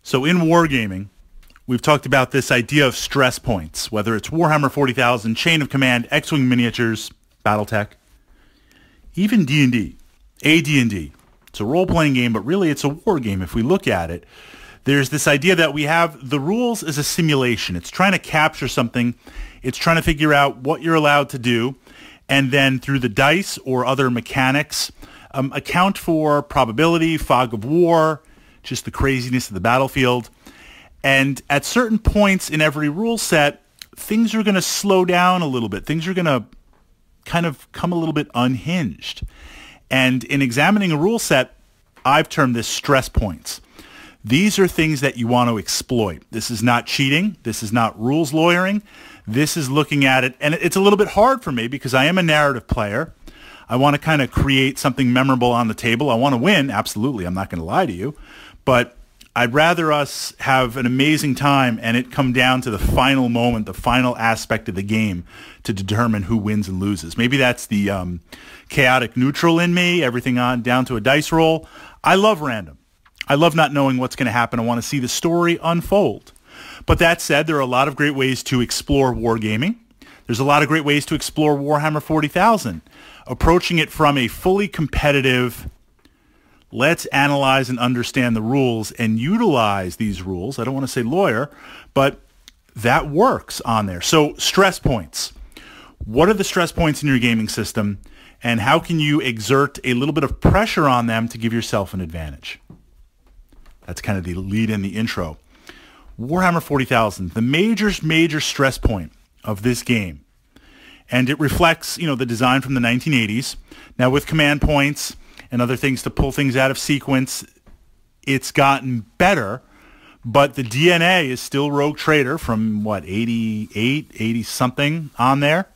So in wargaming, we've talked about this idea of stress points, whether it's Warhammer 40,000, Chain of Command, X-Wing miniatures, Battletech, even D&D, AD&D. It's a role-playing game, but really it's a war game if we look at it. There's this idea that we have the rules as a simulation. It's trying to capture something. It's trying to figure out what you're allowed to do, and then through the dice or other mechanics, account for probability, fog of war, just the craziness of the battlefield. And at certain points in every rule set, things are going to slow down a little bit. Things are going to kind of come a little bit unhinged. And in examining a rule set, I've termed this stress points. These are things that you want to exploit. This is not cheating. This is not rules lawyering. This is looking at it, and it's a little bit hard for me because I am a narrative player. I want to kind of create something memorable on the table. I want to win, absolutely. I'm not going to lie to you. But I'd rather us have an amazing time and it come down to the final moment, the final aspect of the game to determine who wins and loses. Maybe that's the chaotic neutral in me, everything on down to a dice roll. I love random. I love not knowing what's going to happen. I want to see the story unfold. But that said, there are a lot of great ways to explore wargaming. There's a lot of great ways to explore Warhammer 40,000, approaching it from a fully competitive, let's analyze and understand the rules and utilize these rules. I don't want to say lawyer, but that works on there. So stress points. What are the stress points in your gaming system, and how can you exert a little bit of pressure on them to give yourself an advantage? That's kind of the lead in the intro. Warhammer 40,000, the major stress point of this game. And it reflects, the design from the 1980s. Now with command points and other things to pull things out of sequence, it's gotten better, but the DNA is still Rogue Trader from, 88, 80-something on there.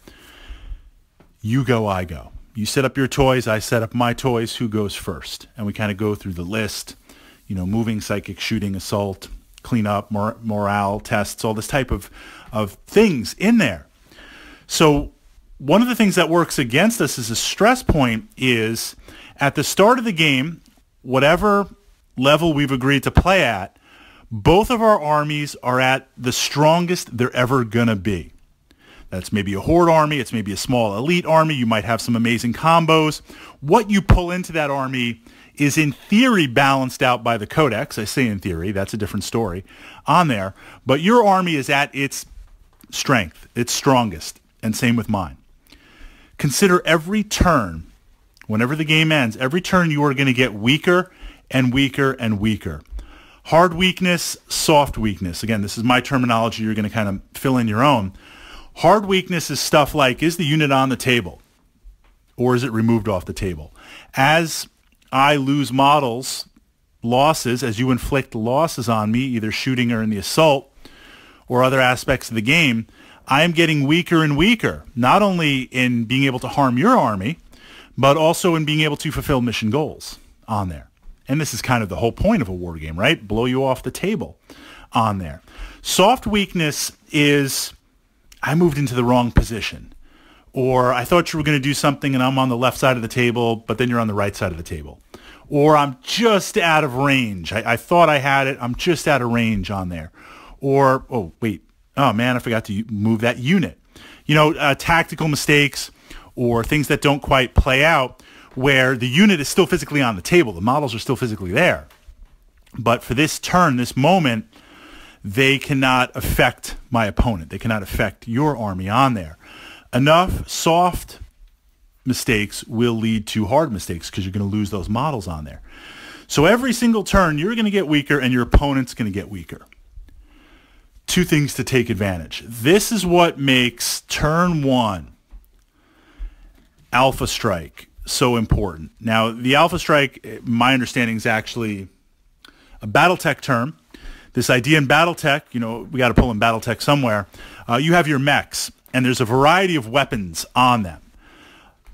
You go, I go. You set up your toys, I set up my toys, who goes first? And we kind of go through the list, moving, psychic, shooting, assault, cleanup, morale, tests, all this type of things in there. So one of the things that works against us as a stress point is at the start of the game, whatever level we've agreed to play at, both of our armies are at the strongest they're ever going to be. That's maybe a horde army. It's maybe a small elite army. You might have some amazing combos. What you pull into that army is in theory balanced out by the codex. I say in theory. That's a different story on there. But your army is at its strength, its strongest, and same with mine. Consider every turn, whenever the game ends, every turn you are going to get weaker and weaker and weaker. Hard weakness, soft weakness. Again, this is my terminology. You're going to kind of fill in your own. Hard weakness is stuff like, is the unit on the table? Or is it removed off the table? As I lose models, losses, as you inflict losses on me, either shooting or in the assault, or other aspects of the game, I am getting weaker and weaker, not only in being able to harm your army, but also in being able to fulfill mission goals on there. And this is kind of the whole point of a war game, right? Blow you off the table on there. Soft weakness is, I moved into the wrong position. Or I thought you were going to do something and I'm on the left side of the table, but then you're on the right side of the table. Or I'm just out of range. I thought I had it. I'm just out of range on there. Or, oh, wait. Oh, man, I forgot to move that unit. Tactical mistakes or things that don't quite play out where the unit is still physically on the table. The models are still physically there. But for this turn, this moment, they cannot affect my opponent. They cannot affect your army on there. Enough soft mistakes will lead to hard mistakes because you're going to lose those models on there. So every single turn, you're going to get weaker and your opponent's going to get weaker. Two things to take advantage. This is what makes turn one, Alpha Strike, so important. Now, the Alpha Strike, my understanding, is actually a Battletech term. This idea in Battletech, we got to pull in Battletech somewhere. You have your mechs, and there's a variety of weapons on them.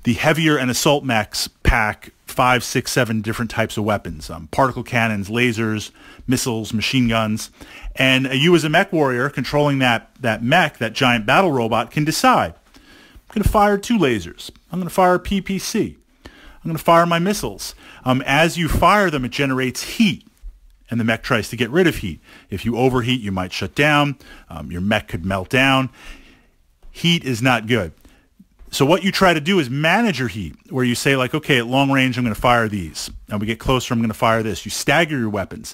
The heavier and assault mechs pack 5, 6, 7 different types of weapons. Particle cannons, lasers, missiles, machine guns. And you as a mech warrior controlling that mech, that giant battle robot, can decide. I'm going to fire 2 lasers. I'm going to fire a PPC. I'm going to fire my missiles. As you fire them, it generates heat. and the mech tries to get rid of heat. If you overheat, you might shut down. Your mech could melt down. Heat is not good. So what you try to do is manage your heat, where you say, like, okay, at long range, I'm going to fire these. Now we get closer, I'm going to fire this. You stagger your weapons.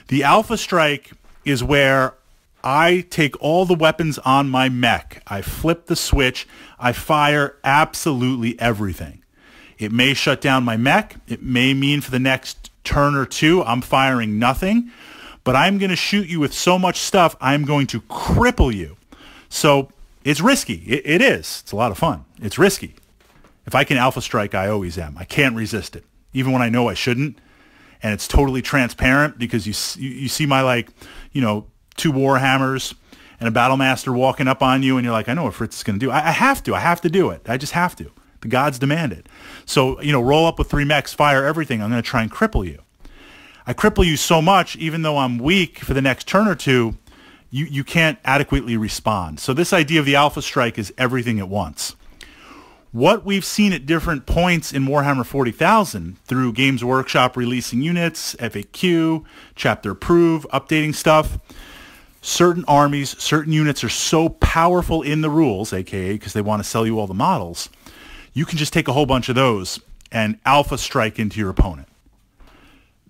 The Alpha Strike is where I take all the weapons on my mech. I flip the switch. I fire absolutely everything. It may shut down my mech. It may mean for the next turn or two, I'm firing nothing. But I'm going to shoot you with so much stuff, I'm going to cripple you. So it's risky. It is. It's a lot of fun. It's risky. If I can Alpha Strike, I always am. I can't resist it, even when I know I shouldn't. And it's totally transparent because you see my, like, you know, 2 Warhammers and a Battle Master walking up on you, and you're like, I know what Fritz is going to do. I have to do it. I just have to. The gods demand it. So, you know, roll up with 3 mechs, fire everything. I'm going to try and cripple you. I cripple you so much, even though I'm weak for the next turn or two, you can't adequately respond. So this idea of the Alpha Strike is everything at once. What we've seen at different points in Warhammer 40,000 through Games Workshop releasing units, FAQ, chapter approve, updating stuff, certain armies, certain units are so powerful in the rules, aka because they want to sell you all the models, you can just take a whole bunch of those and Alpha Strike into your opponent.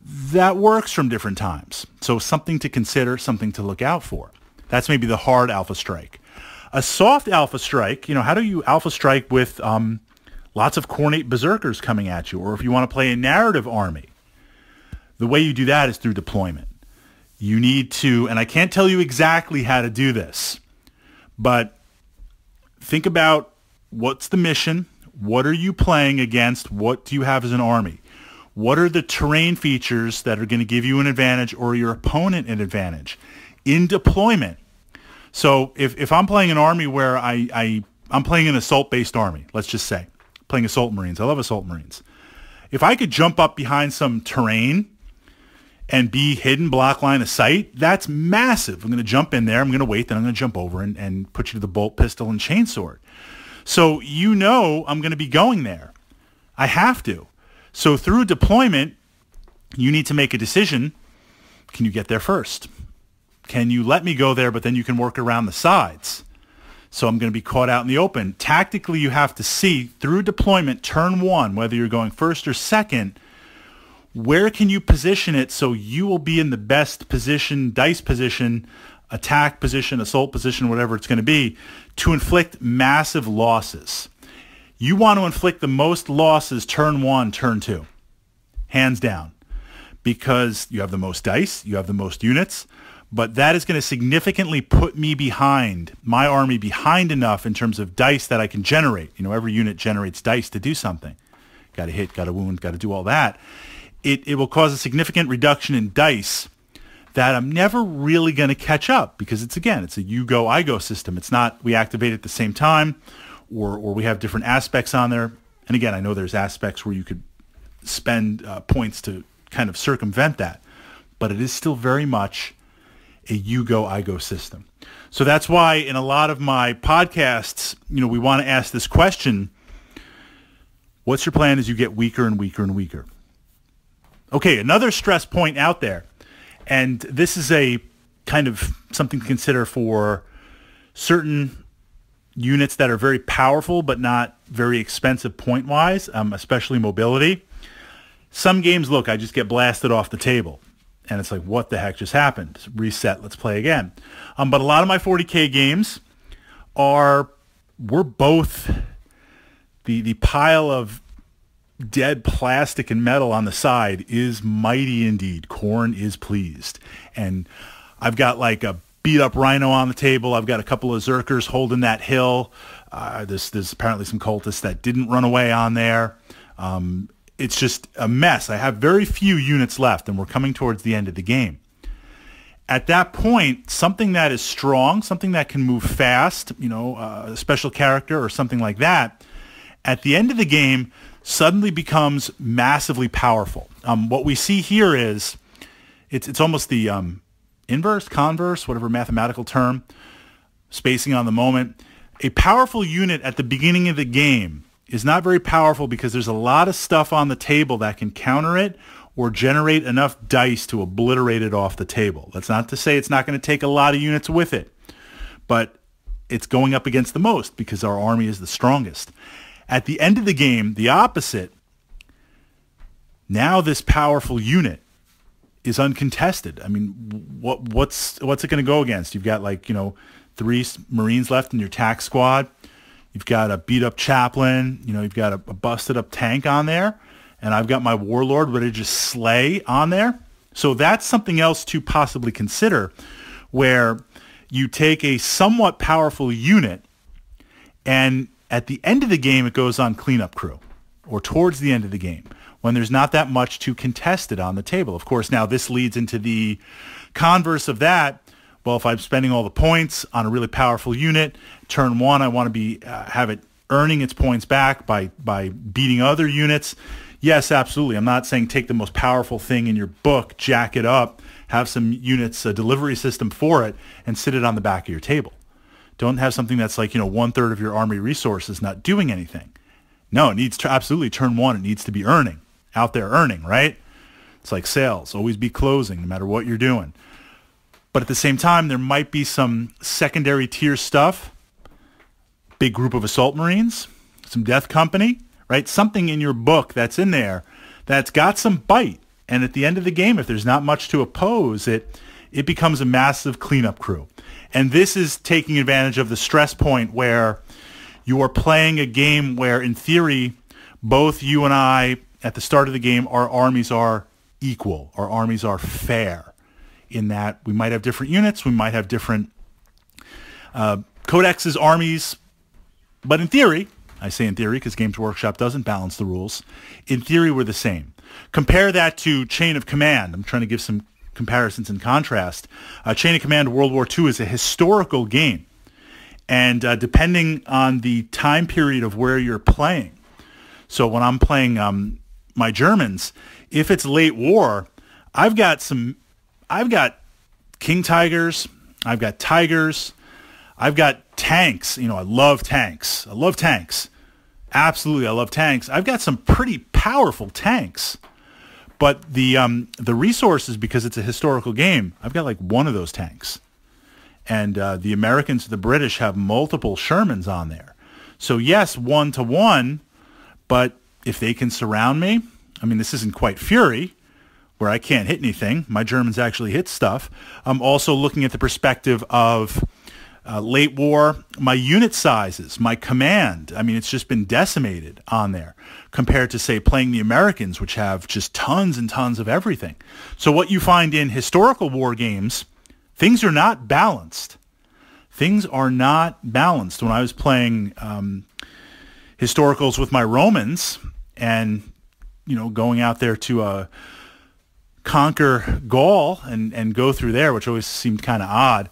That works from different times. So something to consider, something to look out for. That's maybe the hard Alpha Strike. A soft Alpha Strike, you know, how do you Alpha Strike with lots of Cornate Berserkers coming at you? Or if you want to play a narrative army, the way you do that is through deployment. You need to, and I can't tell you exactly how to do this, but think about what's the mission, what are you playing against, what do you have as an army? What are the terrain features that are going to give you an advantage or your opponent an advantage in deployment? So if I'm playing an army where I'm playing an assault-based army, let's just say, playing Assault Marines. I love Assault Marines. If I could jump up behind some terrain and be hidden, block line of sight, that's massive. I'm going to jump in there, I'm going to wait, then I'm going to jump over and put you to the bolt, pistol, and chainsword. So you know I'm going to be going there. I have to. So through deployment, you need to make a decision. Can you get there first? Can you let me go there, but then you can work around the sides? So I'm going to be caught out in the open. Tactically, you have to see through deployment, turn 1, whether you're going first or second, where can you position it so you will be in the best position, dice position, attack position, assault position, whatever it's going to be, to inflict massive losses. You want to inflict the most losses turn 1, turn 2, hands down, because you have the most dice, you have the most units, but that is going to significantly put me behind, my army behind enough in terms of dice that I can generate. You know, every unit generates dice to do something. Got to hit, got to wound, got to do all that. It will cause a significant reduction in dice that I'm never really going to catch up because it's a you go, I go system. It's not we activate at the same time or we have different aspects on there. And again, I know there's aspects where you could spend points to kind of circumvent that, but it is still very much a you go, I go system. So that's why in a lot of my podcasts, you know, we want to ask this question, what's your plan as you get weaker and weaker and weaker? Okay, another stress point out there, and this is a kind of something to consider for certain units that are very powerful but not very expensive point-wise, especially mobility. Some games, look, I just get blasted off the table, and it's like, what the heck just happened? Reset, let's play again. But a lot of my 40K games we're both the pile of dead plastic and metal on the side is mighty indeed. Khorne is pleased. And I've got like a beat up rhino on the table. I've got a couple of Zerkers holding that hill. There's apparently some cultists that didn't run away on there. It's just a mess. I have very few units left, and we're coming towards the end of the game. At that point, something that is strong, something that can move fast, you know, a special character or something like that, at the end of the game suddenly becomes massively powerful. What we see here is it's almost the inverse, converse, whatever mathematical term, spacing on the moment. A powerful unit at the beginning of the game is not very powerful because there's a lot of stuff on the table that can counter it or generate enough dice to obliterate it off the table. That's not to say it's not going to take a lot of units with it, but it's going up against the most because our army is the strongest. At the end of the game, the opposite, now this powerful unit is uncontested. I mean, what's it going to go against? You've got, like, 3 Marines left in your tac squad. You've got a beat up chaplain. You've got a busted up tank on there. And I've got my warlord ready to just slay on there. So that's something else to possibly consider, where you take a somewhat powerful unit and at the end of the game it goes on cleanup crew, or towards the end of the game when there's not that much to contest it on the table. Of course, now this leads into the converse of that. Well, if I'm spending all the points on a really powerful unit, turn 1 I want to have it earning its points back by beating other units. Yes, absolutely. I'm not saying take the most powerful thing in your book, jack it up, have some units, a delivery system for it, and sit it on the back of your table. Don't have something that's like, 1/3 of your army resources not doing anything. No, it needs to absolutely turn 1. It needs to be out there earning, right? It's like sales. Always be closing no matter what you're doing. But at the same time, there might be some secondary tier stuff, big group of assault marines, some death company, right? Something in your book that's in there that's got some bite. And at the end of the game, if there's not much to oppose, it becomes a massive cleanup crew. And this is taking advantage of the stress point where you are playing a game where, in theory, both you and I, at the start of the game, our armies are equal. Our armies are fair in that we might have different units, we might have different codexes, armies, but in theory, I say in theory because Games Workshop doesn't balance the rules, in theory we're the same. Compare that to Chain of Command. I'm trying to give some comparisons and contrast. Chain of Command World War II is a historical game, and depending on the time period of where you're playing, so when I'm playing my Germans, if it's late war, I've got King Tigers, I've got Tigers, I've got tanks. I love tanks. Absolutely, I love tanks. I've got some pretty powerful tanks. But the resources, because it's a historical game, I've got like one of those tanks. And the Americans, the British have multiple Shermans on there. So yes, 1-to-1, but if they can surround me, I mean, this isn't quite Fury, where I can't hit anything. My Germans actually hit stuff. I'm also looking at the perspective of late war, my unit sizes, my command. I mean, it's just been decimated on there compared to, say, playing the Americans, which have just tons and tons of everything. So what you find in historical war games, things are not balanced. Things are not balanced. When I was playing historicals with my Romans and, going out there to conquer Gaul and go through there, which always seemed kind of odd,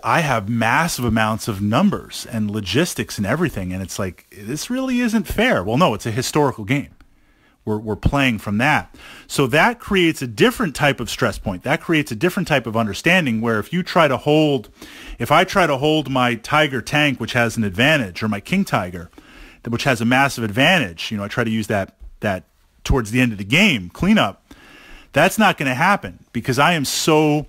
I have massive amounts of numbers and logistics and everything, and it's like, this really isn't fair. Well, no, it's a historical game. We're playing from that. So that creates a different type of stress point. That creates a different type of understanding where if I try to hold my Tiger tank, which has an advantage, or my King Tiger, which has a massive advantage, I try to use that towards the end of the game, cleanup, that's not going to happen because I am so...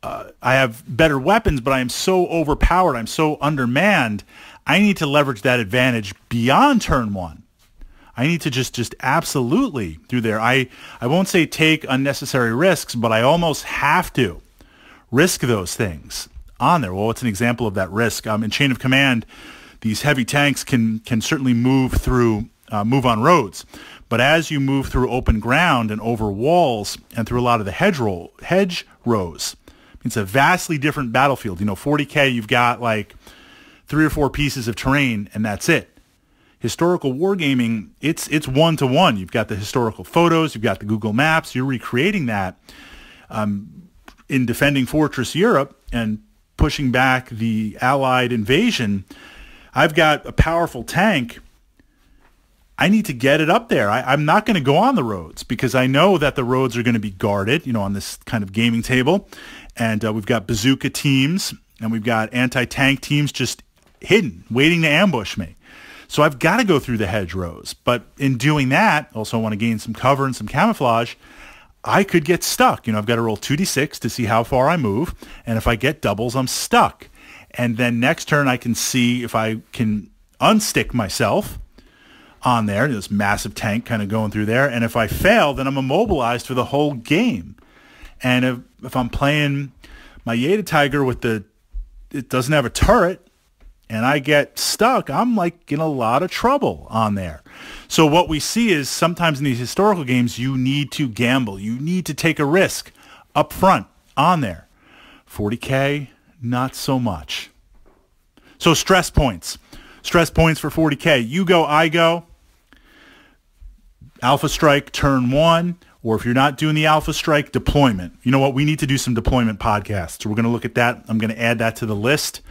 I have better weapons, but I am so overpowered. I'm so undermanned. I need to leverage that advantage beyond turn 1. I need to just absolutely through there. I won't say take unnecessary risks, but I almost have to risk those things on there. Well, what's an example of that risk? In Chain of Command, these heavy tanks can certainly move on roads. But as you move through open ground and over walls and through a lot of the hedge rows, it's a vastly different battlefield. 40K, you've got like 3 or 4 pieces of terrain, and that's it. Historical wargaming, it's 1-to-1. You've got the historical photos, you've got the Google Maps, you're recreating that in defending Fortress Europe and pushing back the Allied invasion. I've got a powerful tank. I need to get it up there. I'm not going to go on the roads because I know that the roads are going to be guarded, on this kind of gaming table. And we've got bazooka teams and we've got anti-tank teams just hidden, waiting to ambush me. So I've got to go through the hedgerows. But in doing that, also I want to gain some cover and some camouflage. I could get stuck. I've got to roll 2d6 to see how far I move. And if I get doubles, I'm stuck. And then next turn, I can see if I can unstick myself on there. This massive tank kind of going through there. And if I fail, then I'm immobilized for the whole game. And if I'm playing my Yeta Tiger it doesn't have a turret, and I get stuck, I'm like in a lot of trouble on there. So what we see is sometimes in these historical games, you need to gamble. You need to take a risk up front on there. 40K, not so much. So stress points. Stress points for 40K. You go, I go. Alpha strike, turn 1. Or if you're not doing the alpha strike, deployment. You know what? We need to do some deployment podcasts. We're going to look at that. I'm going to add that to the list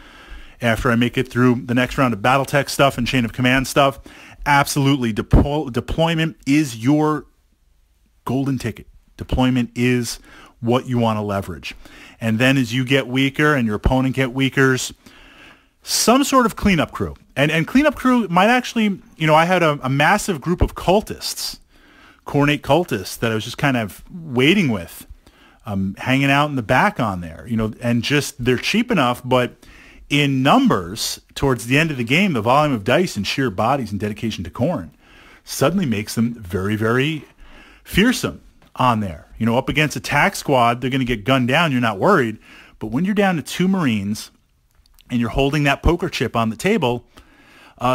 after I make it through the next round of Battletech stuff and chain of command stuff. Absolutely. Deployment is your golden ticket. Deployment is what you want to leverage. And then as you get weaker and your opponent get weaker, some sort of cleanup crew. And cleanup crew might actually, I had a massive group of cultists, Cornate cultists that I was just kind of waiting with, hanging out in the back on there, and just they're cheap enough, but in numbers towards the end of the game, the volume of dice and sheer bodies and dedication to Khorne suddenly makes them very, very fearsome on there. Up against a tack squad, they're going to get gunned down. You're not worried. But when you're down to 2 Marines and you're holding that poker chip on the table,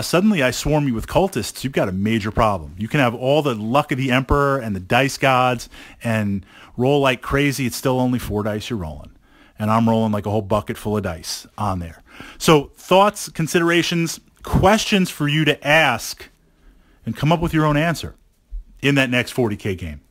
suddenly I swarm you with cultists. You've got a major problem. You can have all the luck of the Emperor and the dice gods and roll like crazy. It's still only 4 dice you're rolling. And I'm rolling like a whole bucket full of dice on there. So thoughts, considerations, questions for you to ask and come up with your own answer in that next 40K game.